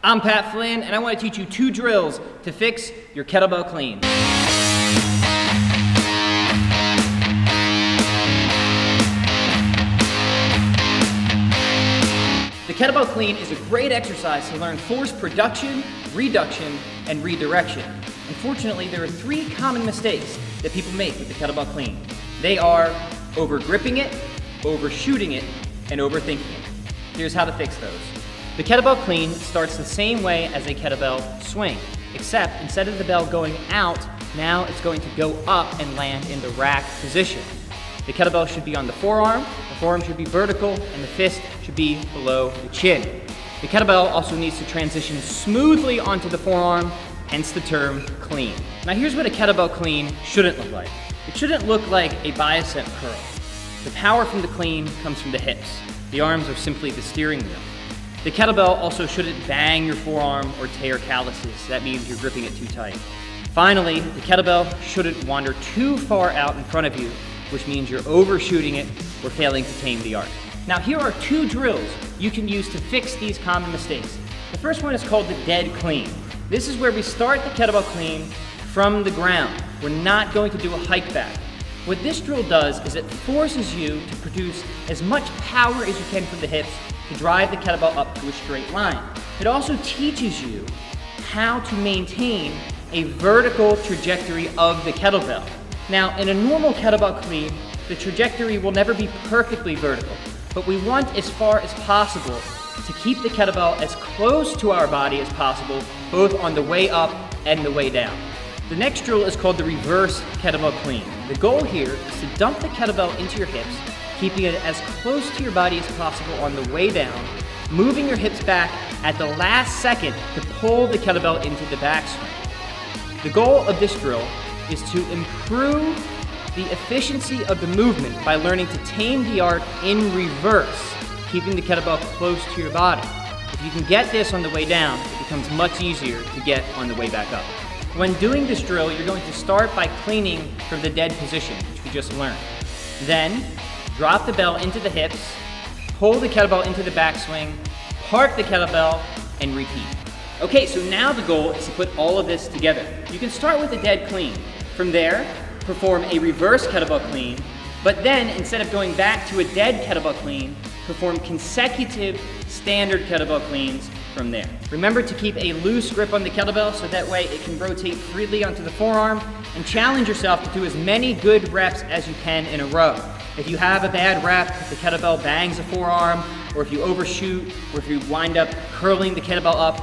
I'm Pat Flynn, and I want to teach you 2 drills to fix your kettlebell clean. The kettlebell clean is a great exercise to learn force production, reduction, and redirection. Unfortunately, there are 3 common mistakes that people make with the kettlebell clean. They are over-gripping it, overshooting it, and overthinking it. Here's how to fix those. The kettlebell clean starts the same way as a kettlebell swing, except instead of the bell going out, now it's going to go up and land in the rack position. The kettlebell should be on the forearm should be vertical, and the fist should be below the chin. The kettlebell also needs to transition smoothly onto the forearm, hence the term clean. Now here's what a kettlebell clean shouldn't look like. It shouldn't look like a bicep curl. The power from the clean comes from the hips. The arms are simply the steering wheel. The kettlebell also shouldn't bang your forearm or tear calluses. That means you're gripping it too tight. Finally, the kettlebell shouldn't wander too far out in front of you, which means you're overshooting it or failing to tame the arc. Now here are 2 drills you can use to fix these common mistakes. The first one is called the dead clean. This is where we start the kettlebell clean from the ground. We're not going to do a hike back. What this drill does is it forces you to produce as much power as you can from the hips to drive the kettlebell up to a straight line. It also teaches you how to maintain a vertical trajectory of the kettlebell. Now, in a normal kettlebell clean, the trajectory will never be perfectly vertical, but we want as far as possible to keep the kettlebell as close to our body as possible, both on the way up and the way down. The next drill is called the reverse kettlebell clean. The goal here is to dump the kettlebell into your hips, keeping it as close to your body as possible on the way down, moving your hips back at the last second to pull the kettlebell into the backswing. The goal of this drill is to improve the efficiency of the movement by learning to tame the arc in reverse, keeping the kettlebell close to your body. If you can get this on the way down, it becomes much easier to get on the way back up. When doing this drill, you're going to start by cleaning from the dead position, which we just learned. Then, drop the bell into the hips, pull the kettlebell into the backswing, park the kettlebell, and repeat. Okay, so now the goal is to put all of this together. You can start with a dead clean. From there, perform a reverse kettlebell clean, but then instead of going back to a dead kettlebell clean, perform consecutive standard kettlebell cleans from there. Remember to keep a loose grip on the kettlebell so that way it can rotate freely onto the forearm, and challenge yourself to do as many good reps as you can in a row. If you have a bad rep, if the kettlebell bangs a forearm, or if you overshoot, or if you wind up curling the kettlebell up,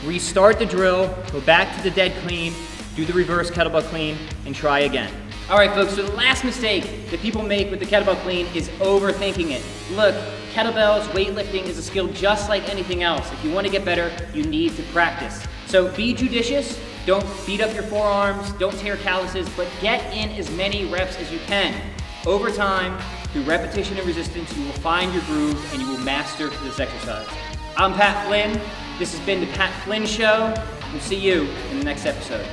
restart the drill, go back to the dead clean, do the reverse kettlebell clean, and try again. All right, folks, so the last mistake that people make with the kettlebell clean is overthinking it. Look, kettlebells, weightlifting is a skill just like anything else. If you want to get better, you need to practice. So be judicious, don't beat up your forearms, don't tear calluses, but get in as many reps as you can. Over time, through repetition and resistance, you will find your groove and you will master this exercise. I'm Pat Flynn. This has been the Pat Flynn Show. We'll see you in the next episode.